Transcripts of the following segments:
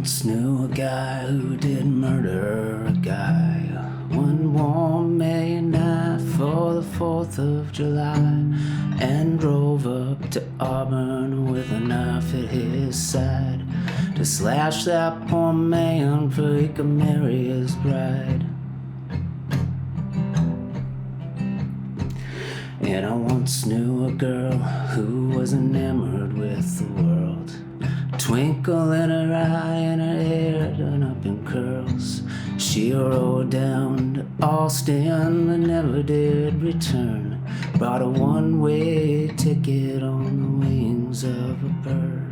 once knew a guy who did murder a guy one warm May night for the 4th of July, and drove up to Auburn with a knife at his side to slash that poor man for he could marry his bride. And I once knew a girl who was enamored with the world, a twinkle in her eye and her hair done up in curls. She rode down to Austin but never did return, bought a one-way ticket on the wings of a bird.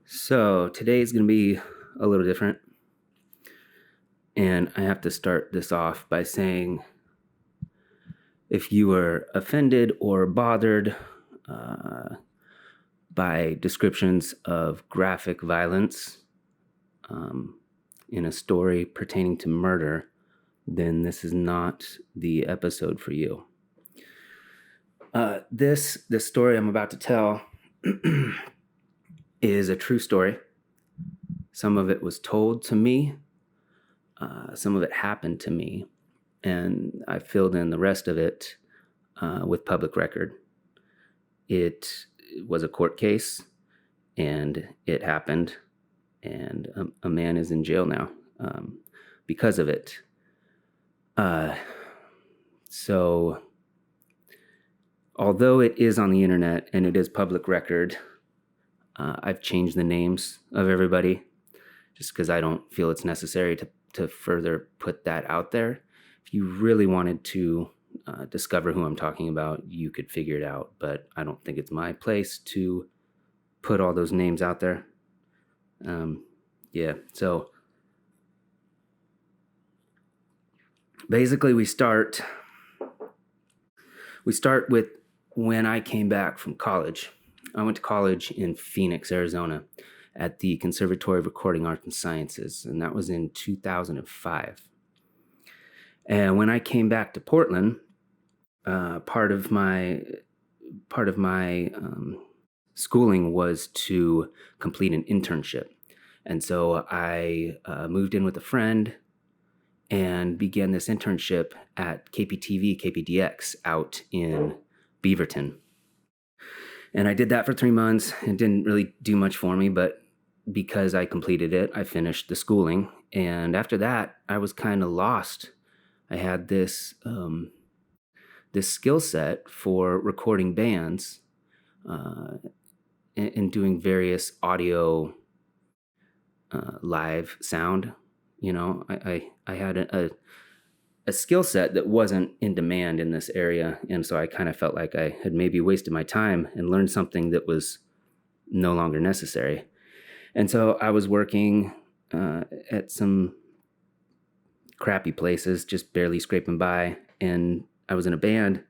So today's going to be a little different, and I have to start this off by saying if you were offended or bothered by descriptions of graphic violence in a story pertaining to murder, then this is not the episode for you. This story I'm about to tell is a true story. Some of it was told to me. Some of it happened to me. And I filled in the rest of it with public record. It was a court case, and it happened. And a man is in jail now because of it. So, although it is on the internet and it is public record, I've changed the names of everybody just because I don't feel it's necessary to further put that out there. If you really wanted to discover who I'm talking about, you could figure it out, but I don't think it's my place to put all those names out there. So basically we start with when I came back from college. I went to college in Phoenix, Arizona, at the Conservatory of Recording Arts and Sciences, and that was in 2005. And when I came back to Portland, part of my schooling was to complete an internship, and so I moved in with a friend and began this internship at KPTV, KPDX out in Beaverton. And I did that for 3 months. It didn't really do much for me, but because I completed it, I finished the schooling. And after that, I was kind of lost. I had this skill set for recording bands and doing various audio live sound. You know, I had a skill set that wasn't in demand in this area. And so I kind of felt like I had maybe wasted my time and learned something that was no longer necessary. And so I was working at some crappy places, just barely scraping by. And I was in a band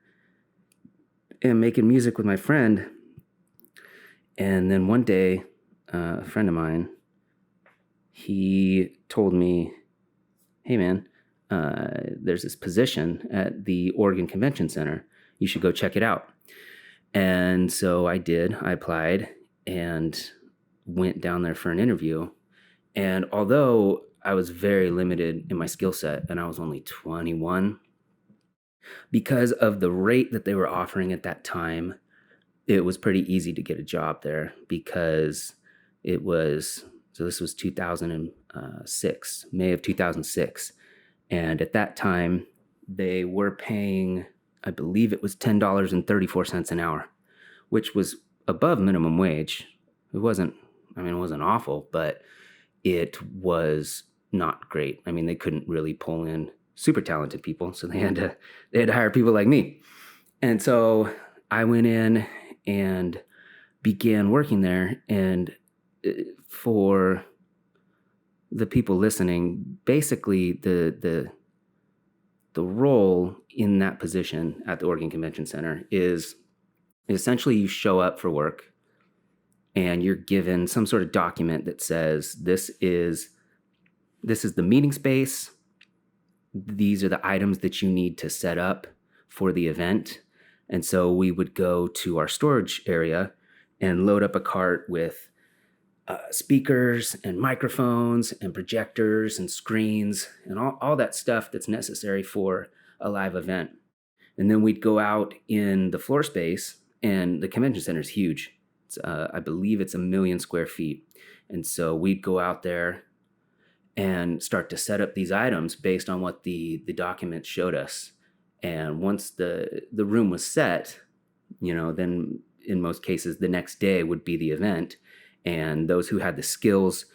and making music with my friend. And then one day, a friend of mine, he told me, "Hey man, there's this position at the Oregon Convention Center. You should go check it out." And so I did. I applied and went down there for an interview. And although I was very limited in my skill set and I was only 21, because of the rate that they were offering at that time, it was pretty easy to get a job there because this was 2006, May of 2006. And at that time, they were paying, I believe it was $10.34 an hour, which was above minimum wage. It wasn't awful, but it was not great. I mean, they couldn't really pull in super talented people, so they had to hire people like me. And so I went in and began working there. And for the people listening, basically the role in that position at the Oregon Convention Center is essentially you show up for work and you're given some sort of document that says this is the meeting space, these are the items that you need to set up for the event. And so we would go to our storage area and load up a cart with speakers and microphones and projectors and screens and all that stuff that's necessary for a live event. And then we'd go out in the floor space, and the convention center is huge. I believe it's 1 million square feet. And so we'd go out there and start to set up these items based on what the document showed us. And once the room was set, then in most cases, the next day would be the event. And those who had the skills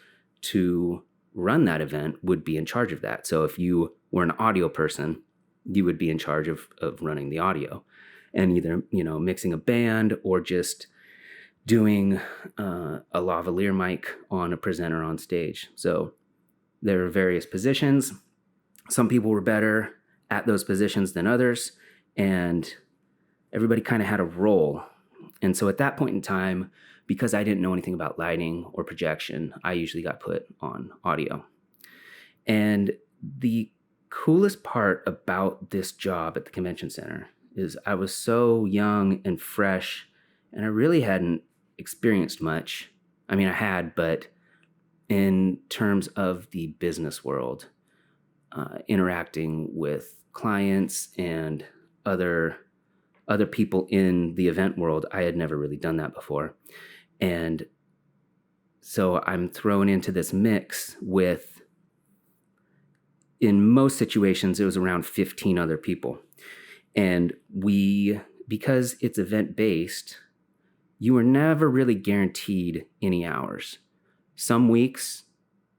to run that event would be in charge of that. So if you were an audio person, you would be in charge of running the audio and either, mixing a band or just doing a lavalier mic on a presenter on stage. So there are various positions. Some people were better at those positions than others, and everybody kind of had a role. And so at that point in time, because I didn't know anything about lighting or projection, I usually got put on audio. And the coolest part about this job at the convention center is I was so young and fresh, and I really hadn't experienced much. I mean, I had, but in terms of the business world, interacting with clients and other people in the event world, I had never really done that before. And so I'm thrown into this mix with, in most situations, it was around 15 other people. And because it's event-based, you are never really guaranteed any hours. Some weeks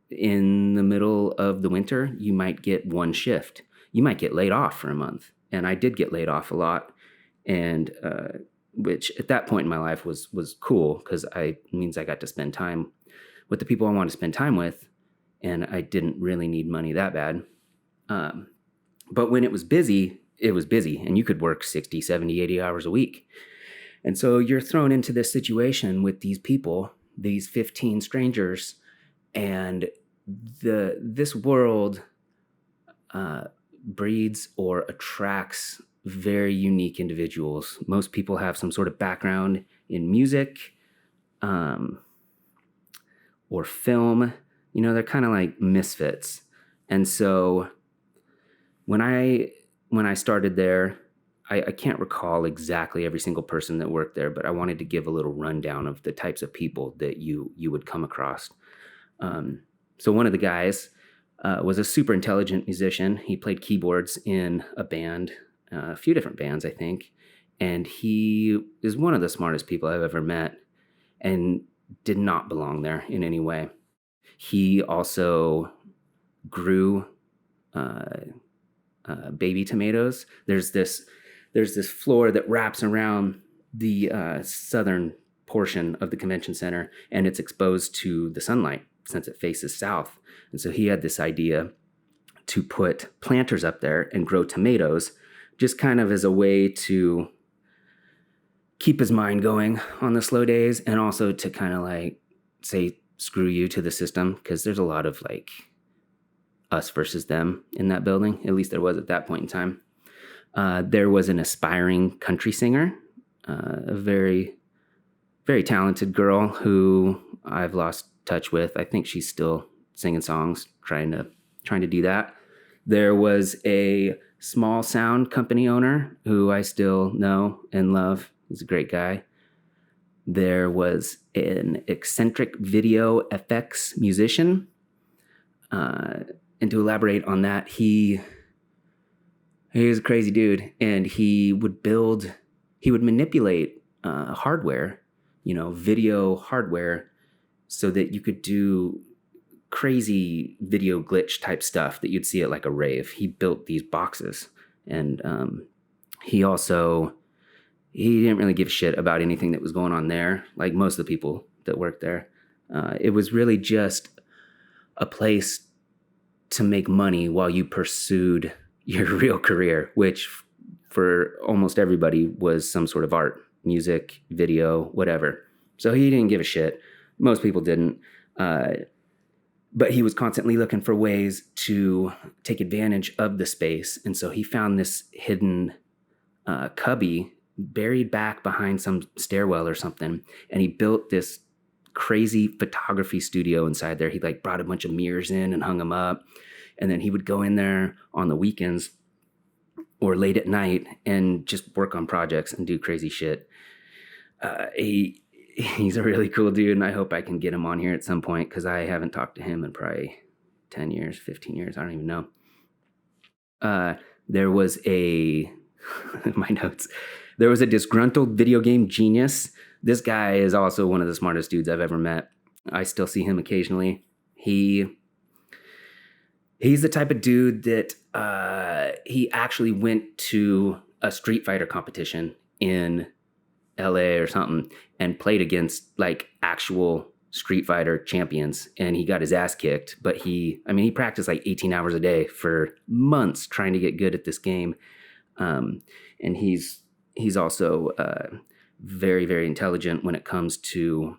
in the middle of the winter, you might get one shift. You might get laid off for a month. And I did get laid off a lot. And which at that point in my life was cool, because it means I got to spend time with the people I want to spend time with, and I didn't really need money that bad. But when it was busy, and you could work 60, 70, 80 hours a week. And so you're thrown into this situation with these people, these 15 strangers, and this world breeds or attracts very unique individuals. Most people have some sort of background in music or film. They're kind of like misfits. And so when I started there, I can't recall exactly every single person that worked there, but I wanted to give a little rundown of the types of people that you would come across. So one of the guys was a super intelligent musician. He played keyboards in a band, a few different bands, I think. And he is one of the smartest people I've ever met and did not belong there in any way. He also grew baby tomatoes. There's this floor that wraps around the southern portion of the convention center, and it's exposed to the sunlight since it faces south. And so he had this idea to put planters up there and grow tomatoes, just kind of as a way to keep his mind going on the slow days, and also to kind of like say screw you to the system, because there's a lot of like us versus them in that building. At least there was at that point in time. There was an aspiring country singer, a very, very talented girl who I've lost touch with. I think she's still singing songs, trying to do that. There was a small sound company owner who I still know and love. He's a great guy. There was an eccentric video FX musician. And to elaborate on that, he was a crazy dude, and he would manipulate hardware, video hardware, so that you could do crazy video glitch type stuff that you'd see at like a rave. He built these boxes, and he didn't really give a shit about anything that was going on there, like most of the people that worked there. It was really just a place to make money while you pursued your real career, which for almost everybody was some sort of art, music, video, whatever. So he didn't give a shit. Most people didn't. but he was constantly looking for ways to take advantage of the space. And so he found this hidden cubby buried back behind some stairwell or something. And he built this crazy photography studio inside there. He like brought a bunch of mirrors in and hung them up. And then he would go in there on the weekends or late at night and just work on projects and do crazy shit. He's a really cool dude, and I hope I can get him on here at some point because I haven't talked to him in probably 10 years, 15 years. I don't even know. There was my notes. There was a disgruntled video game genius. This guy is also one of the smartest dudes I've ever met. I still see him occasionally. He's the type of dude that he actually went to a Street Fighter competition in LA or something and played against like actual Street Fighter champions, and he got his ass kicked. But he practiced like 18 hours a day for months trying to get good at this game. And he's also very, very intelligent when it comes to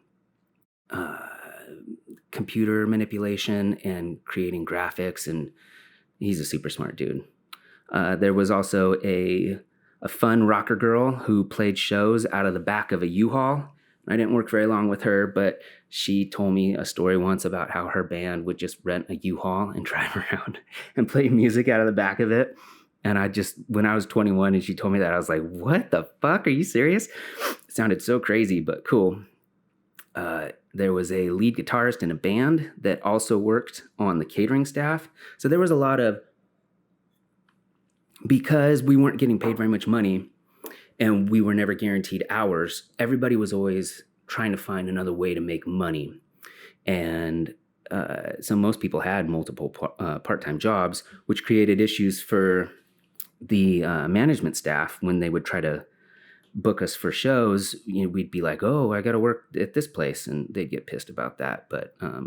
computer manipulation and creating graphics, and he's a super smart dude. There was also a fun rocker girl who played shows out of the back of a U-Haul. I didn't work very long with her, but she told me a story once about how her band would just rent a U-Haul and drive around and play music out of the back of it. And when I was 21 and she told me that, I was like, what the fuck? Are you serious? It sounded so crazy, but cool. There was a lead guitarist in a band that also worked on the catering staff. So there was a lot of, because we weren't getting paid very much money and we were never guaranteed hours, everybody was always trying to find another way to make money. And so most people had multiple part-time jobs, which created issues for the management staff when they would try to book us for shows. We'd be like, oh, I got to work at this place, and they'd get pissed about that. But I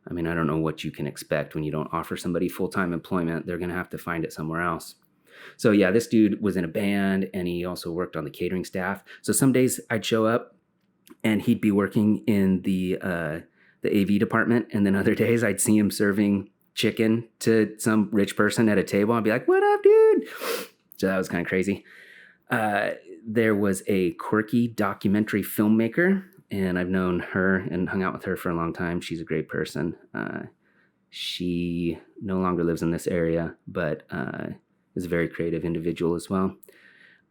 don't know what you can expect when you don't offer somebody full-time employment. They're going to have to find it somewhere else. So yeah, this dude was in a band and he also worked on the catering staff. So some days I'd show up and he'd be working in the AV department. And then other days I'd see him serving chicken to some rich person at a table. I'd be like, what up, dude? So that was kind of crazy. There was a quirky documentary filmmaker, and I've known her and hung out with her for a long time. She's a great person. She no longer lives in this area, but is a very creative individual as well.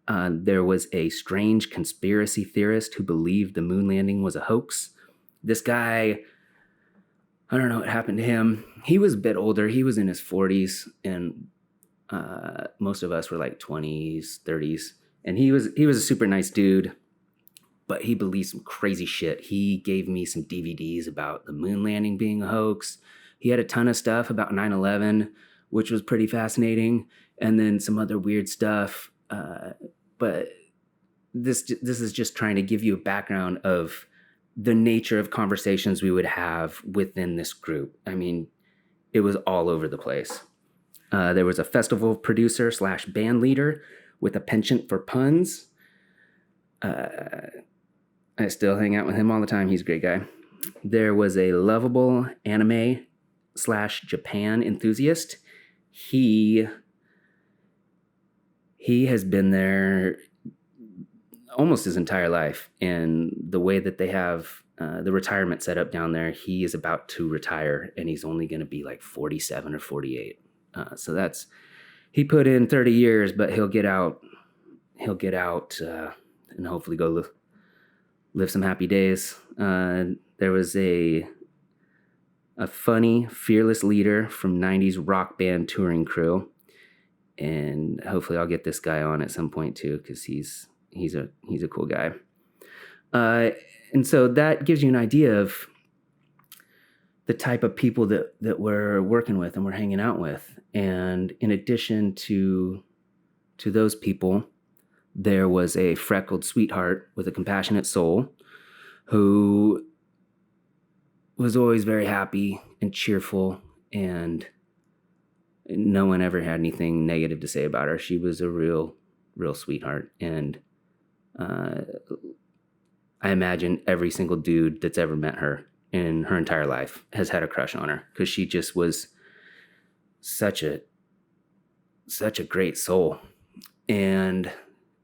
There was a strange conspiracy theorist who believed the moon landing was a hoax. This guy, I don't know what happened to him. He was a bit older. He was in his 40s, and most of us were like 20s, 30s. And he was a super nice dude, but he believed some crazy shit. He gave me some DVDs about the moon landing being a hoax. He had a ton of stuff about 9/11, which was pretty fascinating, and then some other weird stuff. But this is just trying to give you a background of the nature of conversations we would have within this group. I mean, it was all over the place. There was a festival producer / band leader with a penchant for puns. I still hang out with him all the time. He's a great guy. There was a lovable anime / Japan enthusiast. He has been there almost his entire life. And the way that they have the retirement set up down there, he is about to retire and he's only going to be like 47 or 48. So he put in 30 years, but he'll get out and hopefully go live some happy days. There was a funny, fearless leader from 90s rock band touring crew. And hopefully I'll get this guy on at some point too, because he's a cool guy. And so that gives you an idea of the type of people that we're working with and we're hanging out with. And in addition to those people, there was a freckled sweetheart with a compassionate soul who was always very happy and cheerful, and no one ever had anything negative to say about her. She was a real sweetheart. And I imagine every single dude that's ever met her in her entire life has had a crush on her, because she just was such a great soul. And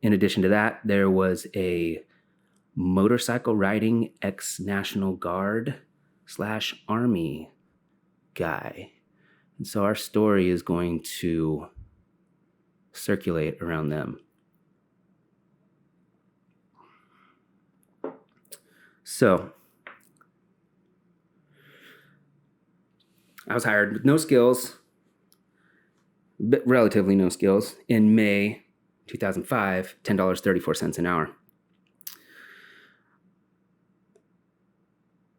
in addition to that, there was a motorcycle riding ex-National Guard / Army guy. And so our story is going to circulate around them. So I was hired with no skills, relatively no skills, in May 2005, $10.34 an hour.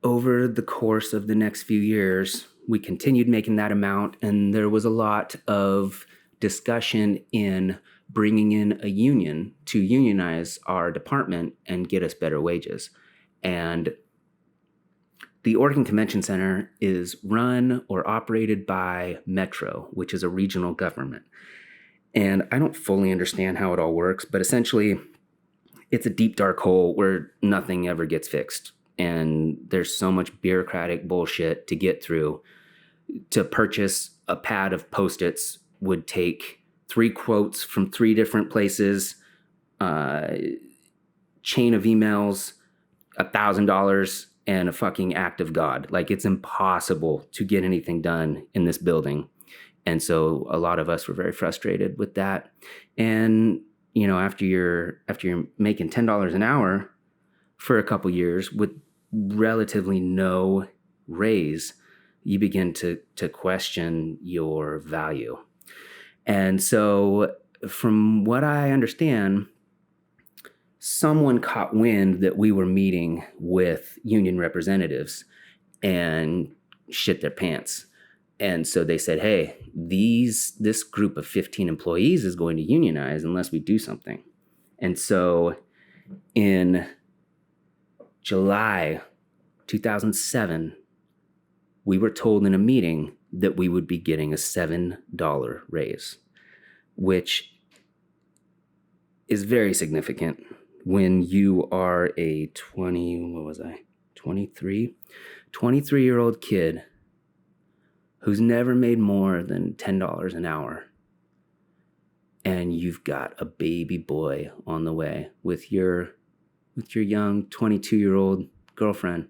Over the course of the next few years, we continued making that amount, and there was a lot of discussion in bringing in a union to unionize our department and get us better wages. And the Oregon Convention Center is run or operated by Metro, which is a regional government. And I don't fully understand how it all works, but essentially it's a deep, dark hole where nothing ever gets fixed. And there's so much bureaucratic bullshit to get through. To purchase a pad of Post-its would take 3 quotes from 3 different places, chain of emails, $1,000, and a fucking act of God. Like, it's impossible to get anything done in this building. And so a lot of us were very frustrated with that. And, you know, after you're making $10 an hour for a couple years with relatively no raise, you begin to question your value. And so from what I understand, someone caught wind that we were meeting with union representatives and shit their pants. And so they said, hey, this group of 15 employees is going to unionize unless we do something. And so in July 2007, we were told in a meeting that we would be getting a $7 raise, which is very significant when you are a 23-year-old kid who's never made more than $10 an hour, and you've got a baby boy on the way with your young 22-year-old girlfriend.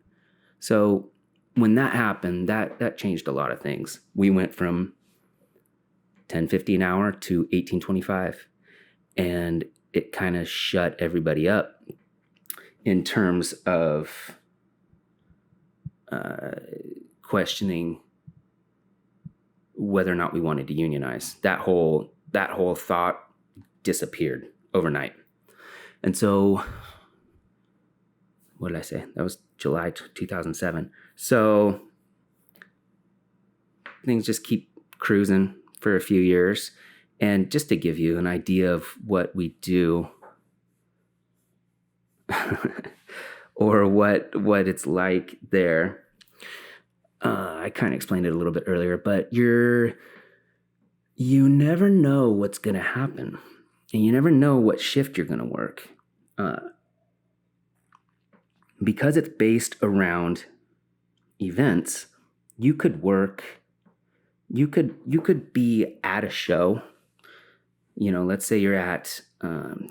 So when that happened, that changed a lot of things. We went from $10.50 an hour to $18.25, and it kind of shut everybody up in terms of questioning whether or not we wanted to unionize. That whole thought disappeared overnight. And so, what did I say? That was July 2007. So things just keep cruising for a few years. And just to give you an idea of what we do or what it's like there, I kind of explained it a little bit earlier, but you never know what's going to happen, and you never know what shift you're going to work. Because it's based around events, you could be at a show. You know, let's say you're at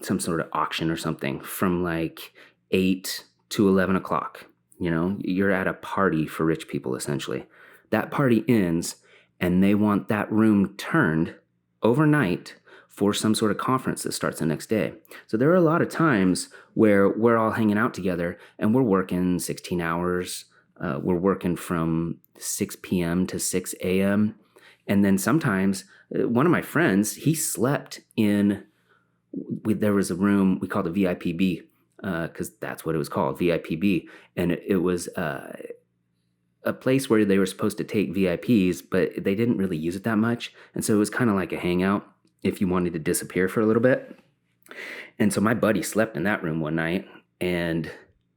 some sort of auction or something from like 8 to 11 o'clock. You know, you're at a party for rich people, essentially. That party ends, and they want that room turned overnight for some sort of conference that starts the next day. So there are a lot of times where we're all hanging out together, and we're working 16 hours. We're working from 6 p.m. to 6 a.m., and then sometimes one of my friends, he slept there was a room we called the VIPB, because that's what it was called, VIPB. And it was a place where they were supposed to take VIPs, but they didn't really use it that much. And so it was kind of like a hangout if you wanted to disappear for a little bit. And so my buddy slept in that room one night, and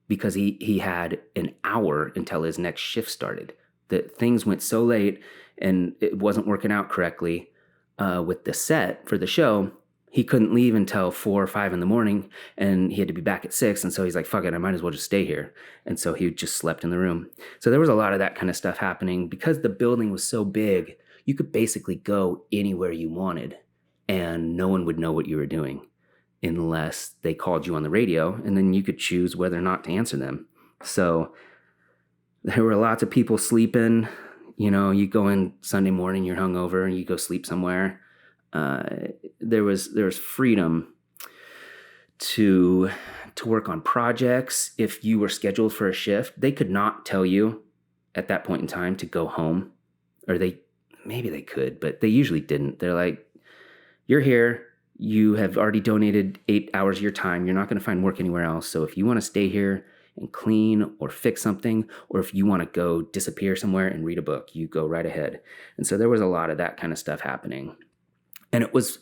because he had an hour until his next shift started, that things went so late and it wasn't working out correctly with the set for the show, he couldn't leave until 4 or 5 in the morning, and he had to be back at 6. And so he's like, fuck it, I might as well just stay here. And so he just slept in the room. So there was a lot of that kind of stuff happening. Because the building was so big, you could basically go anywhere you wanted, and no one would know what you were doing unless they called you on the radio, and then you could choose whether or not to answer them. So there were lots of people sleeping. You know, you go in Sunday morning, you're hungover, and you go sleep somewhere. There was freedom to work on projects. If you were scheduled for a shift, they could not tell you at that point in time to go home, or maybe they could, but they usually didn't. They're like, you're here. You have already donated 8 hours of your time. You're not going to find work anywhere else. So if you want to stay here and clean or fix something, or if you want to go disappear somewhere and read a book, you go right ahead. And so there was a lot of that kind of stuff happening. And it was,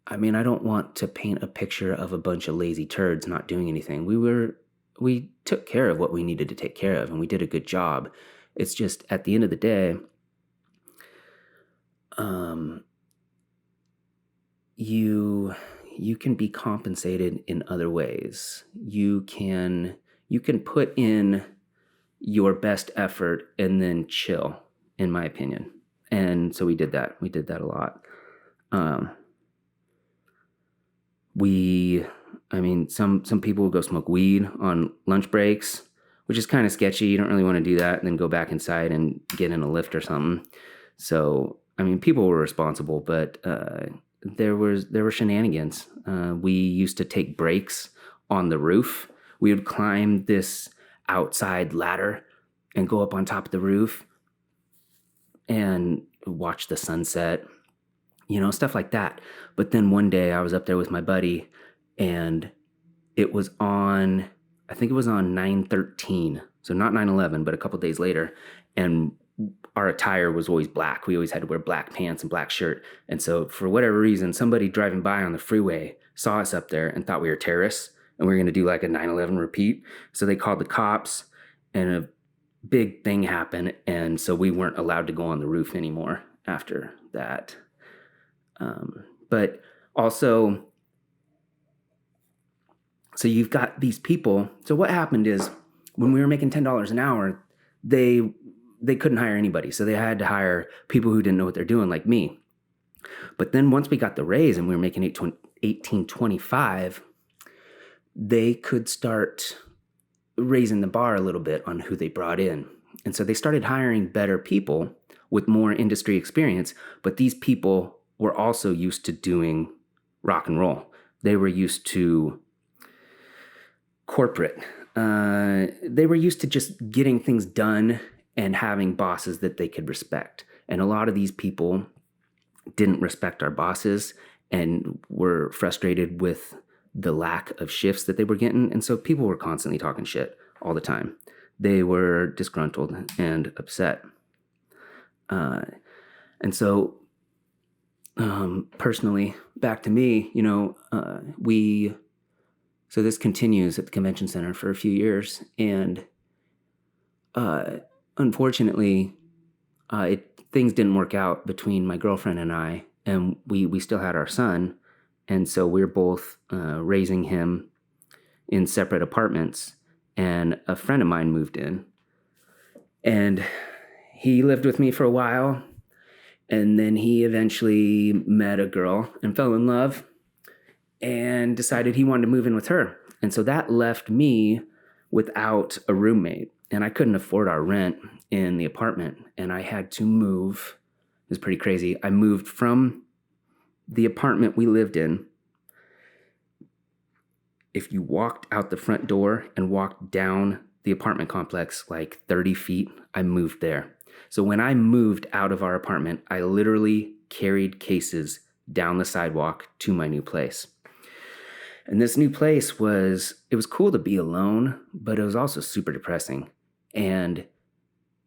I mean, I don't want to paint a picture of a bunch of lazy turds not doing anything. We took care of what we needed to take care of, and we did a good job. It's just at the end of the day, you can be compensated in other ways. You can put in your best effort and then chill, in my opinion. And so we did that. We did that a lot. Some people will go smoke weed on lunch breaks, which is kind of sketchy. You don't really want to do that and then go back inside and get in a lift or something. So, I mean, people were responsible, but there were shenanigans. We used to take breaks on the roof. We would climb this outside ladder and go up on top of the roof and watch the sunset, you know, stuff like that. But then one day I was up there with my buddy, and it was on, I think it was on 9/13. So not 9/11, but a couple days later. And our attire was always black. We always had to wear black pants and black shirt. And so for whatever reason, somebody driving by on the freeway saw us up there and thought we were terrorists, and we were going to do like a 9/11 repeat. So they called the cops, and a big thing happened. And so we weren't allowed to go on the roof anymore after that. But also, so you've got these people. So what happened is, when we were making $10 an hour, they couldn't hire anybody. So they had to hire people who didn't know what they're doing, like me. But then once we got the raise and we were making $18.25, they could start raising the bar a little bit on who they brought in. And so they started hiring better people with more industry experience. But these people were also used to doing rock and roll. They were used to corporate. They were used to just getting things done and having bosses that they could respect. And a lot of these people didn't respect our bosses and were frustrated with the lack of shifts that they were getting. And so people were constantly talking shit all the time. They were disgruntled and upset. And so personally, back to me, you know, so this continues at the convention center for a few years. And unfortunately, things didn't work out between my girlfriend and I, and we still had our son. And so we're both raising him in separate apartments. And a friend of mine moved in, and he lived with me for a while. And then he eventually met a girl and fell in love and decided he wanted to move in with her. And so that left me without a roommate, and I couldn't afford our rent in the apartment, and I had to move. It was pretty crazy. I moved from the apartment we lived in. If you walked out the front door and walked down the apartment complex like 30 feet, I moved there. So when I moved out of our apartment, I literally carried cases down the sidewalk to my new place. And this new place it was cool to be alone, but it was also super depressing. And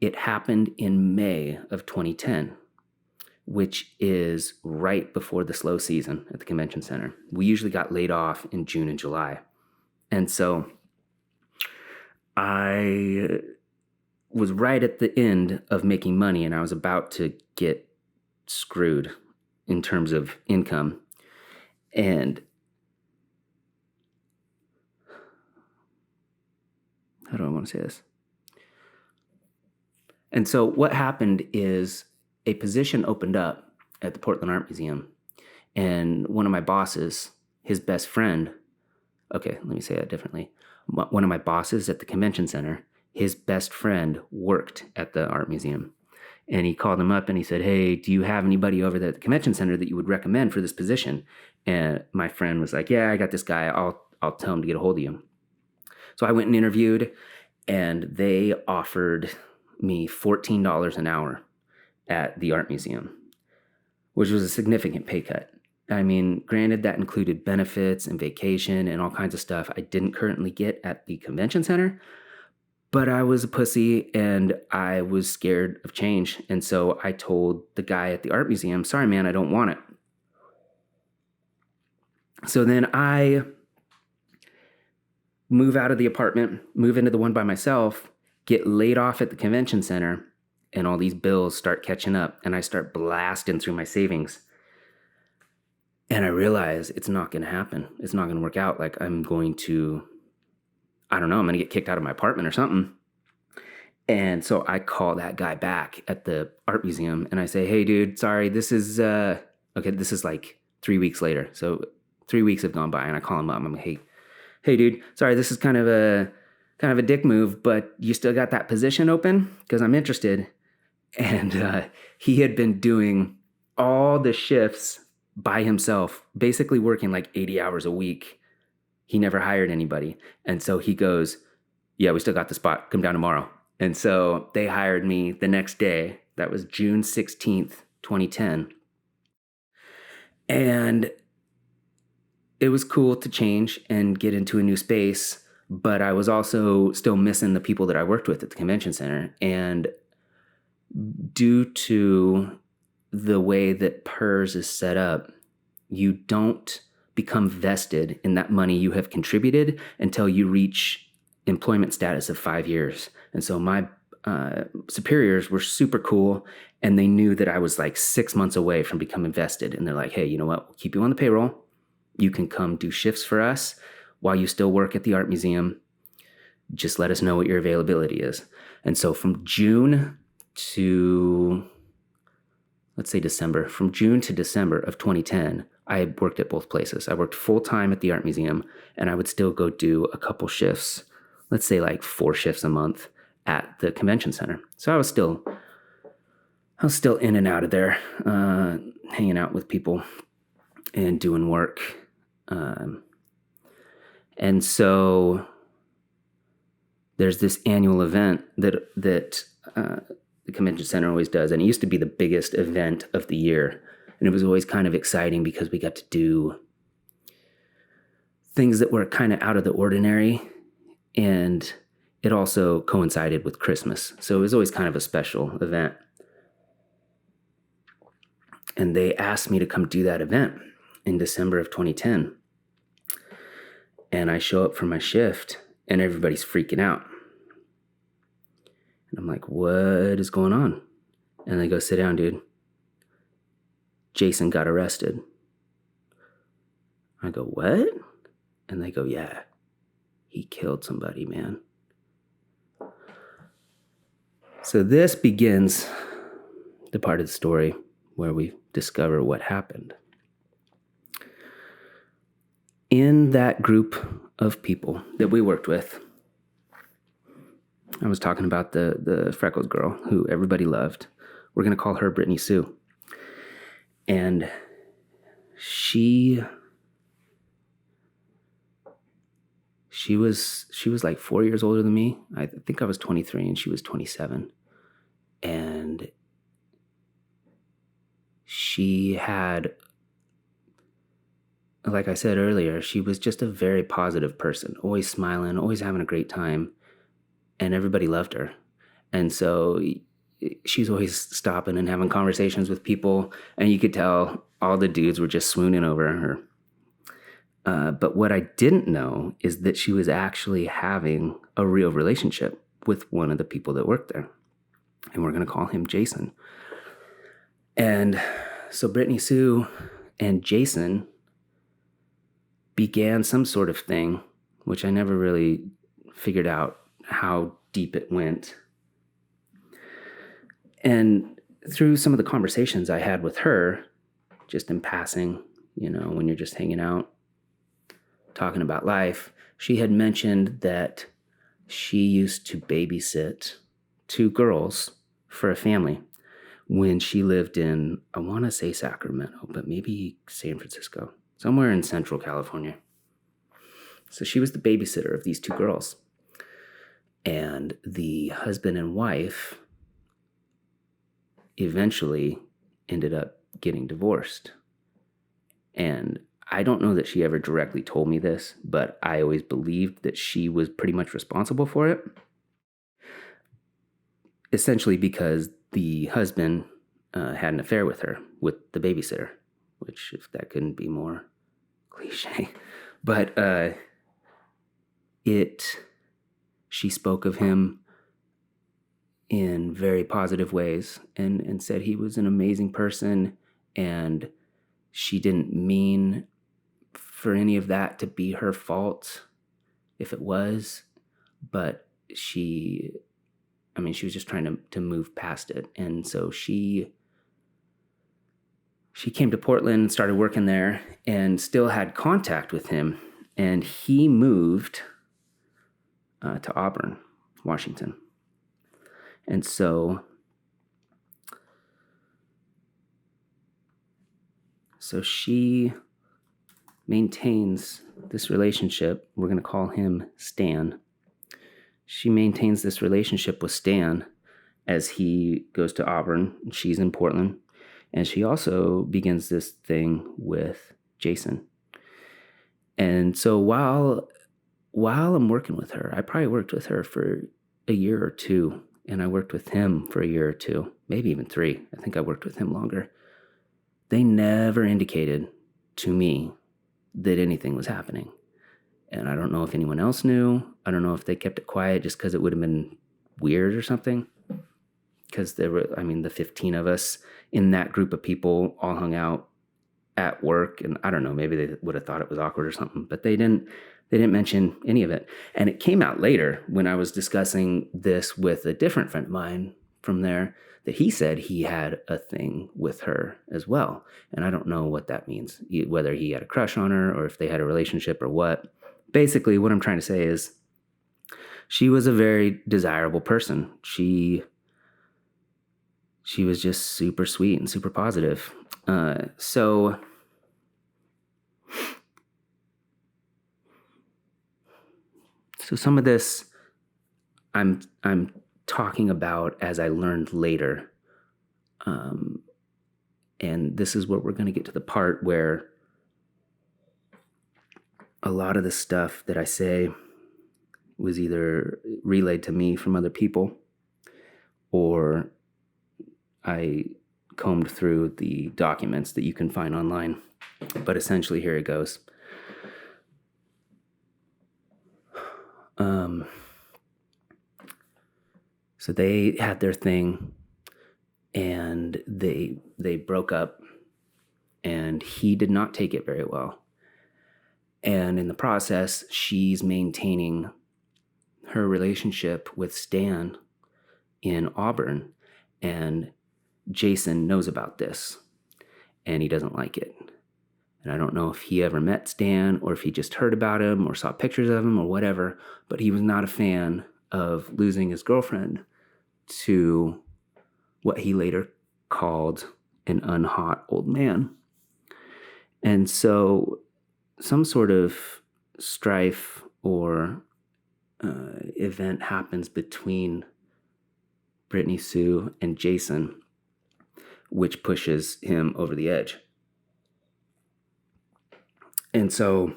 it happened in May of 2010, which is right before the slow season at the convention center. We usually got laid off in June and July. And so I was right at the end of making money, and I was about to get screwed. in terms of income. And how do I want to say this? And so what happened is a position opened up at the Portland Art Museum, and one of my bosses, his best friend, okay, let me say that differently. One of my bosses at the convention center, his best friend worked at the art museum. And he called him up and he said, hey, do you have anybody over there at the convention center that you would recommend for this position? And my friend was like, yeah, I got this guy. I'll tell him to get a hold of you. So I went and interviewed, and they offered me $14 an hour at the art museum, which was a significant pay cut. I mean, granted, that included benefits and vacation and all kinds of stuff I didn't currently get at the convention center, but I was a pussy and I was scared of change. And so I told the guy at the art museum, sorry, man, I don't want it. So then I move out of the apartment, move into the one by myself, get laid off at the convention center, and all these bills start catching up, and I start blasting through my savings. And I realize it's not going to happen. It's not going to work out. Like, I'm going to get kicked out of my apartment or something. And so I call that guy back at the art museum and I say, hey, dude, sorry, this is like 3 weeks later. So 3 weeks have gone by, and I call him up. I'm like, hey, dude, sorry, this is kind of a dick move, but you still got that position open? Because I'm interested. And he had been doing all the shifts by himself, basically working like 80 hours a week. He never hired anybody. And so he goes, yeah, we still got the spot. Come down tomorrow. And so they hired me the next day. That was June 16th, 2010. And it was cool to change and get into a new space, but I was also still missing the people that I worked with at the convention center. And due to the way that PERS is set up, you don't become vested in that money you have contributed until you reach employment status of 5 years. And so my superiors were super cool, and they knew that I was like 6 months away from becoming vested. And they're like, hey, you know what? We'll keep you on the payroll. You can come do shifts for us while you still work at the art museum. Just let us know what your availability is. And so from June to, let's say December, from June to December of 2010, I worked at both places. I worked full-time at the art museum, and I would still go do a couple shifts, let's say like 4 shifts a month at the convention center. So I was still in and out of there, hanging out with people and doing work. And so there's this annual event that the convention center always does. And it used to be the biggest event of the year. And it was always kind of exciting because we got to do things that were kind of out of the ordinary. And it also coincided with Christmas. So it was always kind of a special event. And they asked me to come do that event in December of 2010. And I show up for my shift, and everybody's freaking out. And I'm like, what is going on? And they go, sit down, dude. Jason got arrested. I go, what? And they go, yeah, he killed somebody, man. So this begins the part of the story where we discover what happened. In that group of people that we worked with, I was talking about the freckles girl who everybody loved. We're going to call her Brittany Sue. And she was like 4 years older than me. I think I was 23 and she was 27. And she had, like I said earlier, she was just a very positive person, always smiling, always having a great time, and everybody loved her. And so she's always stopping and having conversations with people, and you could tell all the dudes were just swooning over her. But what I didn't know is that she was actually having a real relationship with one of the people that worked there. And we're going to call him Jason. And So Brittany Sue and Jason began some sort of thing, which I never really figured out how deep it went. And through some of the conversations I had with her, just in passing, when you're just hanging out, talking about life, she had mentioned that she used to babysit 2 girls for a family when she lived in, I want to say Sacramento, but maybe San Francisco, somewhere in Central California. So she was the babysitter of these 2 girls. And the husband and wife eventually ended up getting divorced. And I don't know that she ever directly told me this, but I always believed that she was pretty much responsible for it. Essentially because the husband had an affair with her, with the babysitter, which, if that couldn't be more cliche. But she spoke of him in very positive ways and said he was an amazing person, and she didn't mean for any of that to be her fault if it was, but she was just trying to move past it. And so she came to Portland and started working there and still had contact with him. And he moved to Auburn, Washington. And so she maintains this relationship. We're going to call him Stan. She maintains this relationship with Stan as he goes to Auburn and she's in Portland. And she also begins this thing with Jason. And so while I'm working with her, I probably worked with her for a year or 2, and I worked with him for a year or 2, maybe even 3. I think I worked with him longer. They never indicated to me that anything was happening. And I don't know if anyone else knew. I don't know if they kept it quiet just because it would have been weird or something. Because there were, the 15 of us in that group of people all hung out at work. And I don't know, maybe they would have thought it was awkward or something, but they didn't mention any of it. And it came out later when I was discussing this with a different friend of mine from there, that he said he had a thing with her as well. And I don't know what that means, whether he had a crush on her or if they had a relationship or what. Basically, what I'm trying to say is she was a very desirable person. She was just super sweet and super positive. So some of this I'm talking about as I learned later. And this is where we're going to get to the part where a lot of the stuff that I say was either relayed to me from other people, or I combed through the documents that you can find online. But essentially, here it goes. So they had their thing, and they broke up, and he did not take it very well. And in the process, she's maintaining her relationship with Stan in Auburn, and Jason knows about this, and he doesn't like it. And I don't know if he ever met Stan or if he just heard about him or saw pictures of him or whatever, but he was not a fan of losing his girlfriend to what he later called an unhot old man. And so some sort of strife or event happens between Brittany Sue and Jason, which pushes him over the edge. And so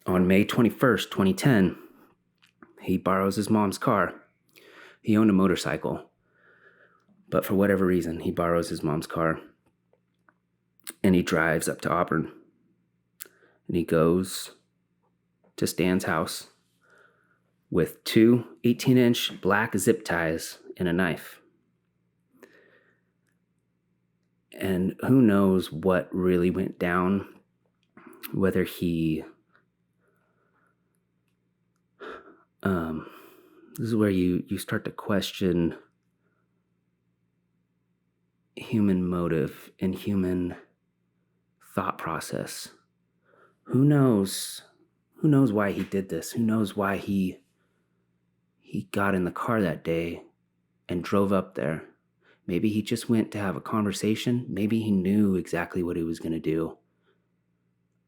on May 21st, 2010, he borrows his mom's car. He owned a motorcycle, but for whatever reason, he borrows his mom's car and he drives up to Auburn. And he goes to Stan's house with 2 18-inch black zip ties and a knife. And who knows what really went down, whether he... this is where you start to question human motive and human thought process. Who knows why he did this? Who knows why he got in the car that day and drove up there? Maybe he just went to have a conversation. Maybe he knew exactly what he was going to do.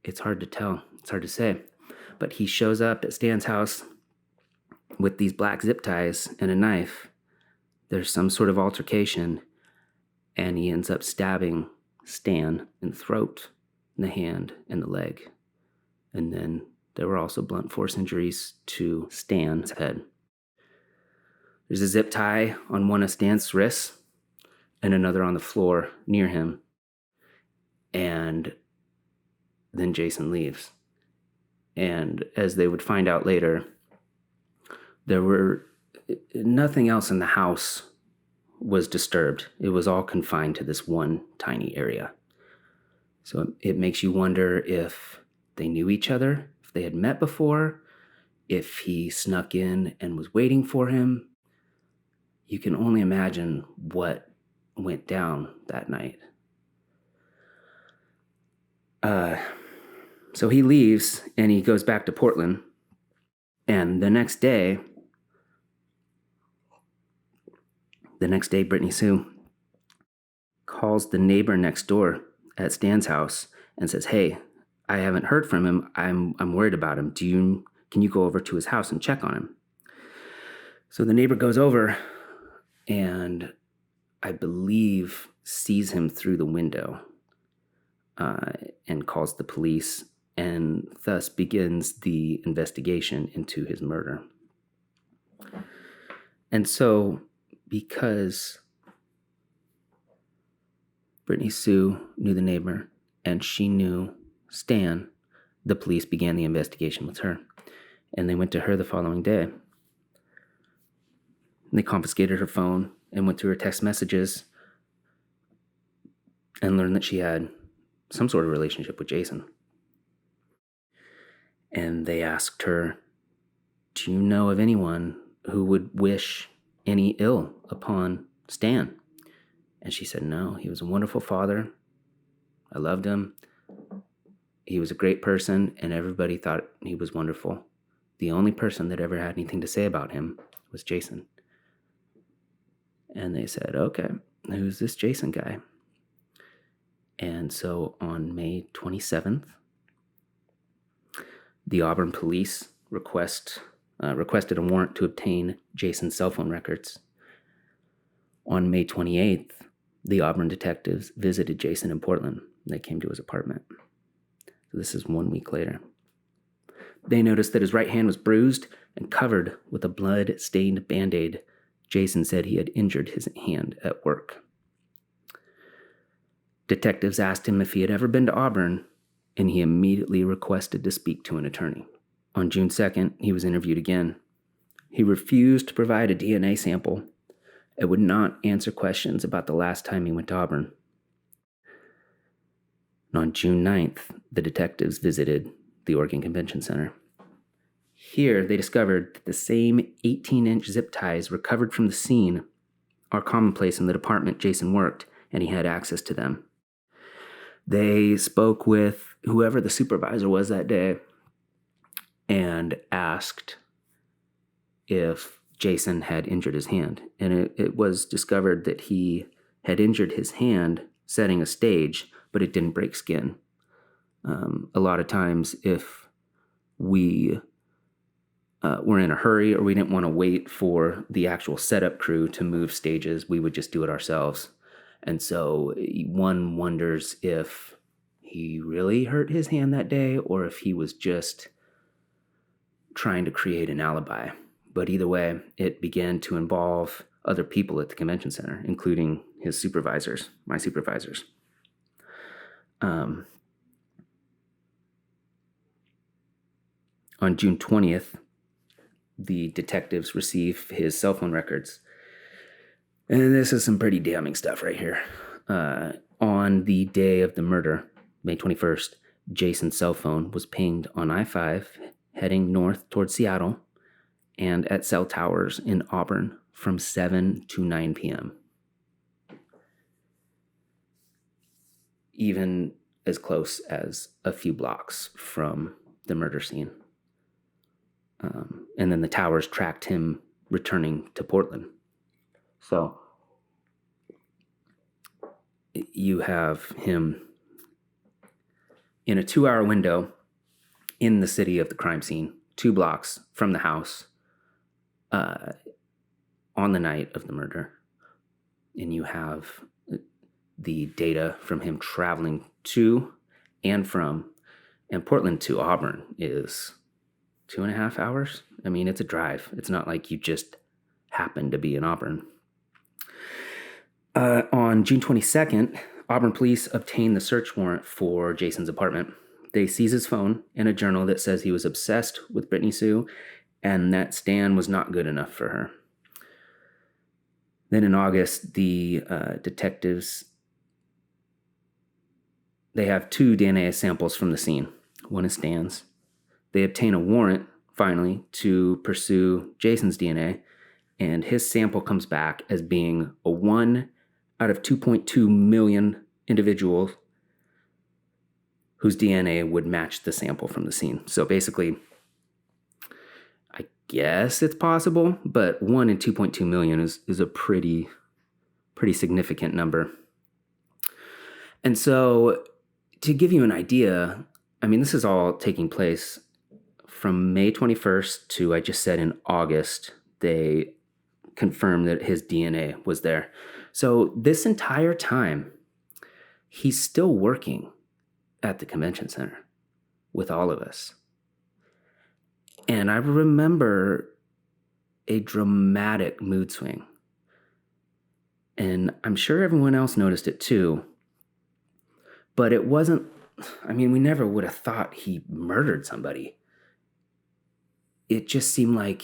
It's hard to tell. It's hard to say. But he shows up at Stan's house with these black zip ties and a knife. There's some sort of altercation, and he ends up stabbing Stan in the throat, in the hand, and the leg. And then there were also blunt force injuries to Stan's head. There's a zip tie on one of Stan's wrists and another on the floor near him. And then Jason leaves. And as they would find out later, there were nothing else in the house was disturbed. It was all confined to this one tiny area. So it makes you wonder if they knew each other, if they had met before, if he snuck in and was waiting for him. You can only imagine what went down that night. So he leaves and he goes back to Portland. And the next day, Brittany Sue calls the neighbor next door at Stan's house and says, "Hey, I haven't heard from him. I'm worried about him. Can you go over to his house and check on him?" So the neighbor goes over and I believe sees him through the window and calls the police, and thus begins the investigation into his murder. And so, because Brittany Sue knew the neighbor and she knew Stan, the police began the investigation with her. And they went to her the following day. They confiscated her phone and went through her text messages and learned that she had some sort of relationship with Jason. And they asked her, "Do you know of anyone who would wish any ill upon Stan?" And she said, "No, he was a wonderful father. I loved him. He was a great person, and everybody thought he was wonderful. The only person that ever had anything to say about him was Jason." And they said, "Okay, who's this Jason guy?" And so on May 27th, the Auburn police requested a warrant to obtain Jason's cell phone records. On May 28th, the Auburn detectives visited Jason in Portland. They came to his apartment. So this is 1 week later. They noticed that his right hand was bruised and covered with a blood-stained Band-Aid. Jason said he had injured his hand at work. Detectives asked him if he had ever been to Auburn, and he immediately requested to speak to an attorney. On June 2nd, he was interviewed again. He refused to provide a DNA sample and would not answer questions about the last time he went to Auburn. And on June 9th, the detectives visited the Oregon Convention Center. Here, they discovered that the same 18-inch zip ties recovered from the scene are commonplace in the department Jason worked, and he had access to them. They spoke with whoever the supervisor was that day and asked if Jason had injured his hand. And it was discovered that he had injured his hand setting a stage, but it didn't break skin. A lot of times, if we were in a hurry or we didn't want to wait for the actual setup crew to move stages, we would just do it ourselves. And so one wonders if he really hurt his hand that day or if he was just trying to create an alibi. But either way, it began to involve other people at the convention center, including his supervisors, my supervisors. On June 20th, the detectives receive his cell phone records. And this is some pretty damning stuff right here. On the day of the murder, May 21st, Jason's cell phone was pinged on I-5 heading north towards Seattle and at cell towers in Auburn from 7 to 9 p.m. Even as close as a few blocks from the murder scene. And then the towers tracked him returning to Portland. So you have him in a 2-hour window in the city of the crime scene, 2 blocks from the house, on the night of the murder. And you have the data from him traveling to and from, and Portland to Auburn is 2.5 hours. I mean, it's a drive. It's not like you just happen to be in Auburn. On June 22nd, Auburn police obtained the search warrant for Jason's apartment. They seize his phone and a journal that says he was obsessed with Brittany Sue and that Stan was not good enough for her. Then in August, the detectives, they have 2 DNA samples from the scene. One is Stan's. They obtain a warrant, finally, to pursue Jason's DNA, and his sample comes back as being a 1 out of 2.2 million individuals whose DNA would match the sample from the scene. So basically, I guess it's possible, but 1 in 2.2 million is a pretty significant number. And so to give you an idea, I mean, this is all taking place from May 21st to, I just said, in August, they confirmed that his DNA was there. So this entire time, he's still working at the convention center with all of us. And I remember a dramatic mood swing. And I'm sure everyone else noticed it too. But it wasn't, I mean, we never would have thought he murdered somebody. It just seemed like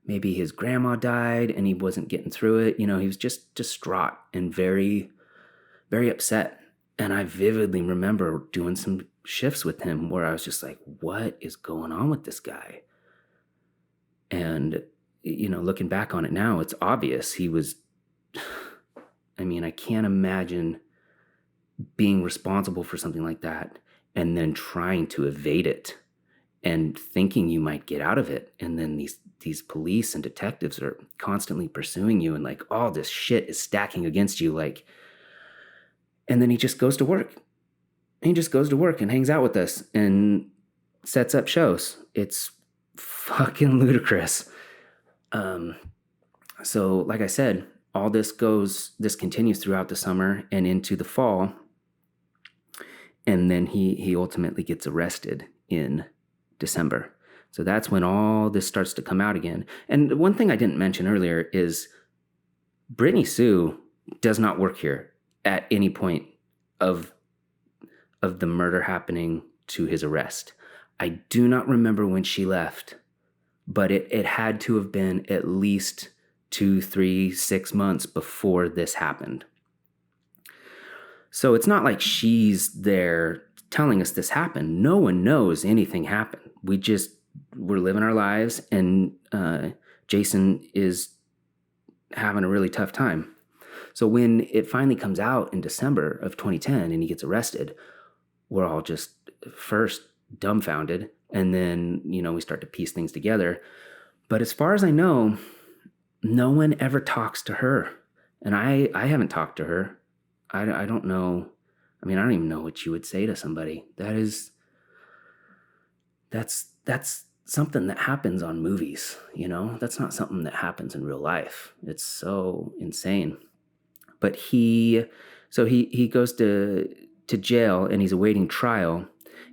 maybe his grandma died and he wasn't getting through it. You know, he was just distraught and very, very upset. And I vividly remember doing some shifts with him where I was just like, what is going on with this guy? And, you know, looking back on it now, it's obvious he was, I mean, I can't imagine being responsible for something like that and then trying to evade it and thinking you might get out of it. And then these police and detectives are constantly pursuing you and like all this shit is stacking against you. Like, and then he just goes to work. He just goes to work and hangs out with us and sets up shows. It's fucking ludicrous. So like I said, all this continues throughout the summer and into the fall. And then he ultimately gets arrested in December. So that's when all this starts to come out again. And one thing I didn't mention earlier is Brittany Sue does not work here at any point of the murder happening to his arrest. I do not remember when she left, but it had to have been at least 2, 3, 6 months before this happened. So it's not like she's there telling us this happened. No one knows anything happened. We're living our lives, and Jason is having a really tough time. So when it finally comes out in December of 2010 and he gets arrested, we're all just first dumbfounded, and then, you know, we start to piece things together. But as far as I know, no one ever talks to her. And I haven't talked to her. I don't know. I mean, I don't even know what you would say to somebody. That's something that happens on movies, you know? That's not something that happens in real life. It's so insane. But he goes to jail and he's awaiting trial,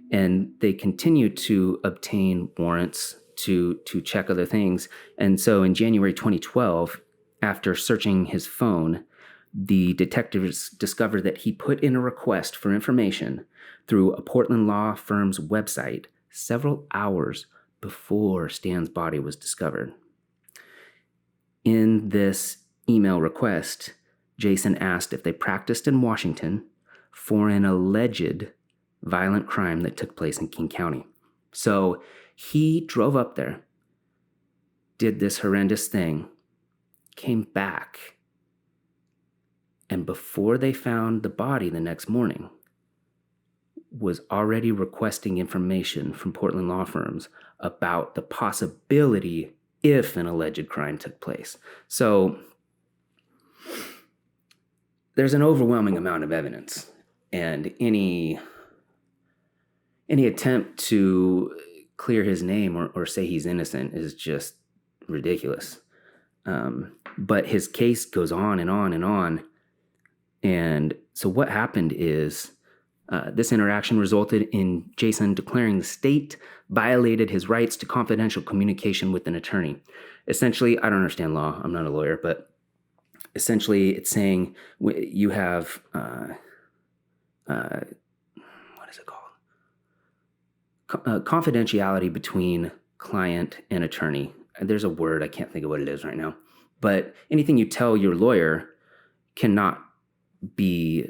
and they continue to obtain warrants to check other things. And so in January 2012, after searching his phone, the detectives discovered that he put in a request for information through a Portland law firm's website several hours before Stan's body was discovered. In this email request, Jason asked if they practiced in Washington for an alleged violent crime that took place in King County. So he drove up there, did this horrendous thing, came back, and before they found the body the next morning, was already requesting information from Portland law firms about the possibility if an alleged crime took place. So there's an overwhelming amount of evidence, and any attempt to clear his name or say he's innocent is just ridiculous. But his case goes on and on and on. And so what happened is this interaction resulted in Jason declaring the state violated his rights to confidential communication with an attorney. Essentially, I don't understand law. I'm not a lawyer, but essentially it's saying you have, what is it called? Confidentiality between client and attorney. There's a word, I can't think of what it is right now. But anything you tell your lawyer cannot be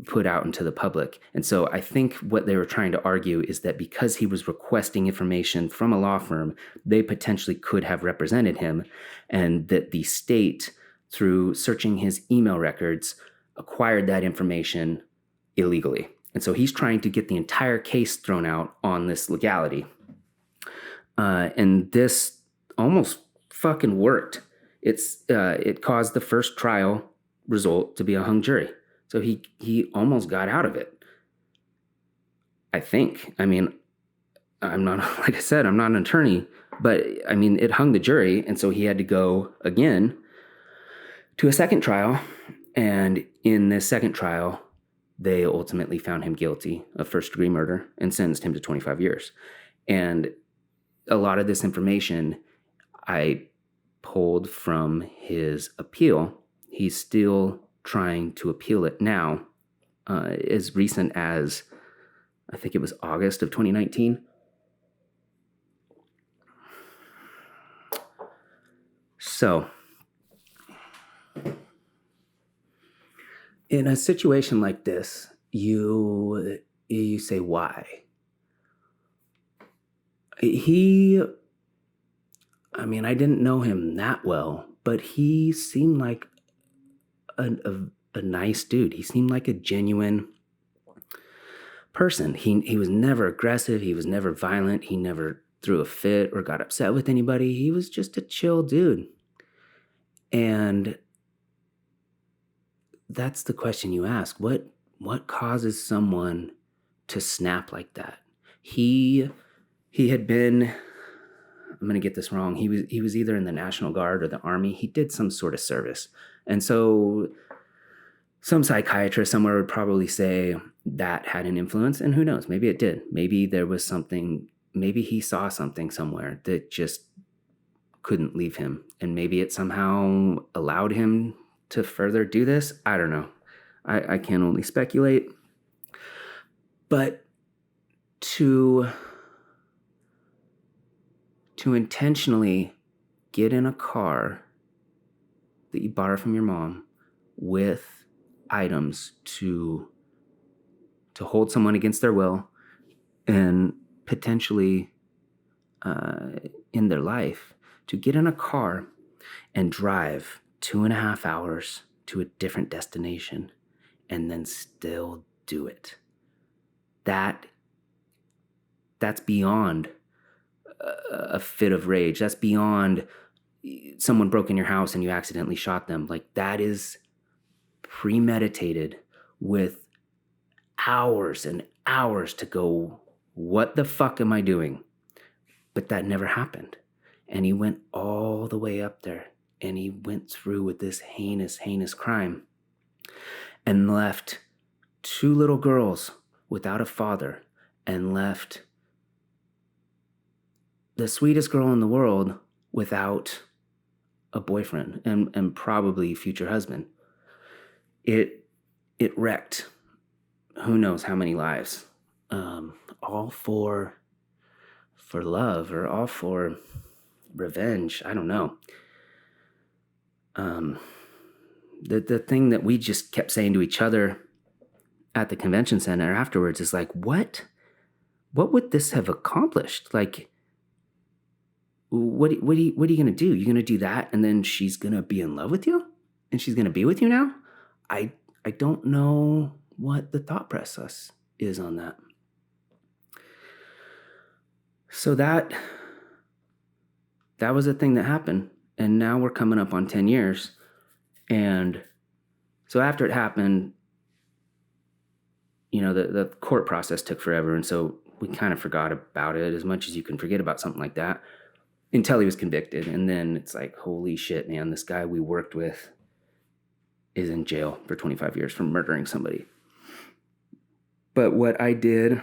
put out into the public. And so I think what they were trying to argue is that because he was requesting information from a law firm, they potentially could have represented him, and that the state, through searching his email records, acquired that information illegally. And so he's trying to get the entire case thrown out on this legality. And this almost fucking worked. It caused the first trial result to be a hung jury. So he almost got out of it, I think. I mean, I'm not, like I said, I'm not an attorney, but I mean, it hung the jury. And so he had to go again to a second trial. And in this second trial, they ultimately found him guilty of first-degree murder and sentenced him to 25 years. And a lot of this information I pulled from his appeal. He's still trying to appeal it now, as recent as, I think it was August of 2019. So, in a situation like this, you say, why? I didn't know him that well, but he seemed like a nice dude. He seemed like a genuine person. He was never aggressive. He was never violent. He never threw a fit or got upset with anybody. He was just a chill dude. And that's the question you ask. What causes someone to snap like that? He had been, I'm going to get this wrong. He was either in the National Guard or the Army. He did some sort of service. And so some psychiatrist somewhere would probably say that had an influence, and who knows, maybe it did. Maybe there was something, maybe he saw something somewhere that just couldn't leave him, and maybe it somehow allowed him to further do this. I don't know. I can only speculate. But to intentionally get in a car that you borrow from your mom with items to hold someone against their will and potentially in their life, to get in a car and drive 2.5 hours to a different destination and then still do it. That's beyond a fit of rage. That's beyond someone broke in your house and you accidentally shot them. Like, that is premeditated with hours and hours to go, what the fuck am I doing? But that never happened. And he went all the way up there and he went through with this heinous, heinous crime and left 2 little girls without a father, and left the sweetest girl in the world without a boyfriend and probably future husband. It wrecked who knows how many lives, all for love, or all for revenge. I don't know. The thing that we just kept saying to each other at the convention center afterwards is like, what would this have accomplished? Like, what are you going to do? You're going to do that, and then she's going to be in love with you, and she's going to be with you now? I don't know what the thought process is on that. So that was a thing that happened, and now we're coming up on 10 years. And so after it happened, the court process took forever, and so we kind of forgot about it, as much as you can forget about something like that, until he was convicted. And then it's like, holy shit, man, this guy we worked with is in jail for 25 years for murdering somebody. But what I did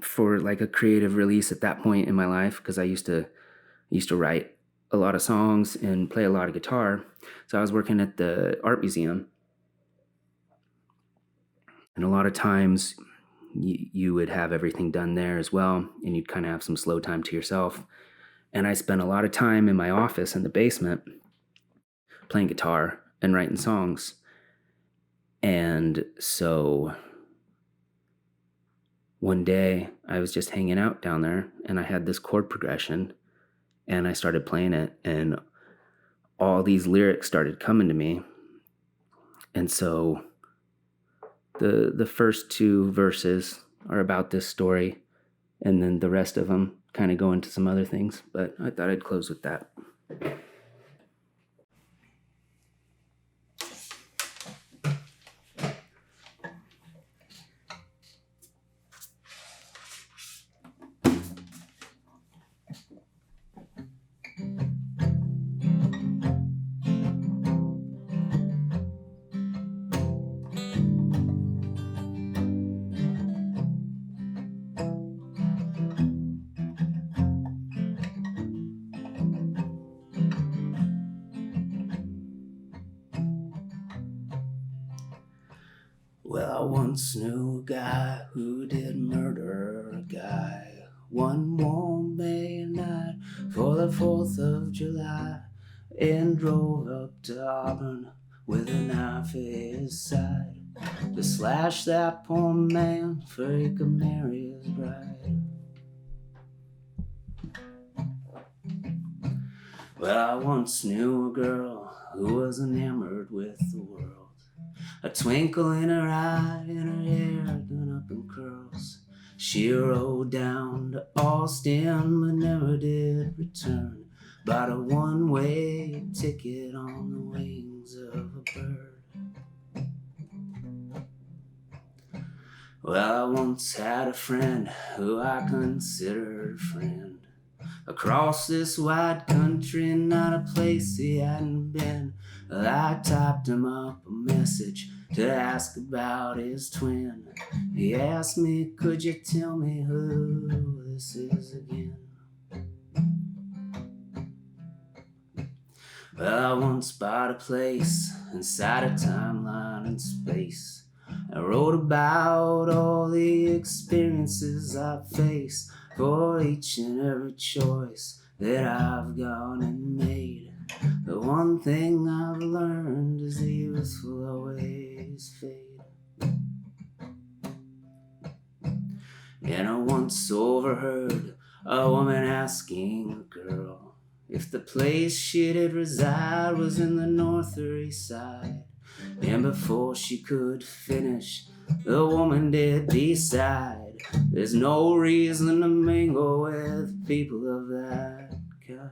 for like a creative release at that point in my life, because I used to write a lot of songs and play a lot of guitar. So I was working at the art museum, and a lot of times you would have everything done there as well, and you'd kind of have some slow time to yourself. And I spent a lot of time in my office in the basement playing guitar and writing songs. And so one day I was just hanging out down there, and I had this chord progression, and I started playing it, and all these lyrics started coming to me. And so the first two verses are about this story, and then the rest of them kind of go into some other things, but I thought I'd close with that. Well, I once knew a guy who did murder a guy one warm May night for the 4th of July, and drove up to Auburn with a knife at his side to slash that poor man for he could marry his bride. Well, I once knew a girl who was enamored with the world, a twinkle in her eye and her hair done up in curls. She rode down to Austin but never did return, bought a one-way ticket on the wings of a bird. Well, I once had a friend who I considered a friend, across this wide country, not a place he hadn't been. Well, I typed him up a message to ask about his twin. He asked me, could you tell me who this is again? Well, I once bought a place inside a timeline and space. I wrote about all the experiences I face, for each and every choice that I've gone and made. The one thing I've learned is the youth will always fade. And I once overheard a woman asking a girl if the place she did reside was in the north or east side. And before she could finish, the woman did decide there's no reason to mingle with people of that kind.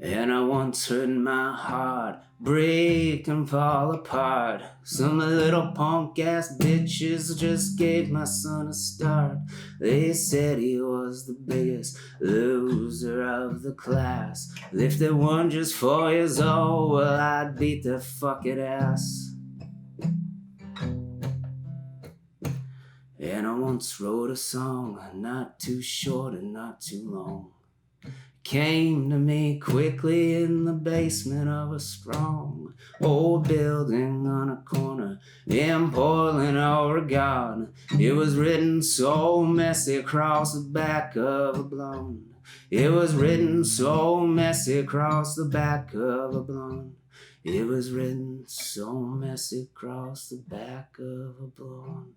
And I once heard my heart break and fall apart. Some little punk ass bitches just gave my son a start. They said he was the biggest loser of the class. If they weren't just 4 years old, well, I'd beat their fucking ass. And I once wrote a song, not too short and not too long. Came to me quickly in the basement of a strong old building on a corner in Portland, Oregon. It was written so messy across the back of a blonde. It was written so messy across the back of a blonde. It was written so messy across the back of a blonde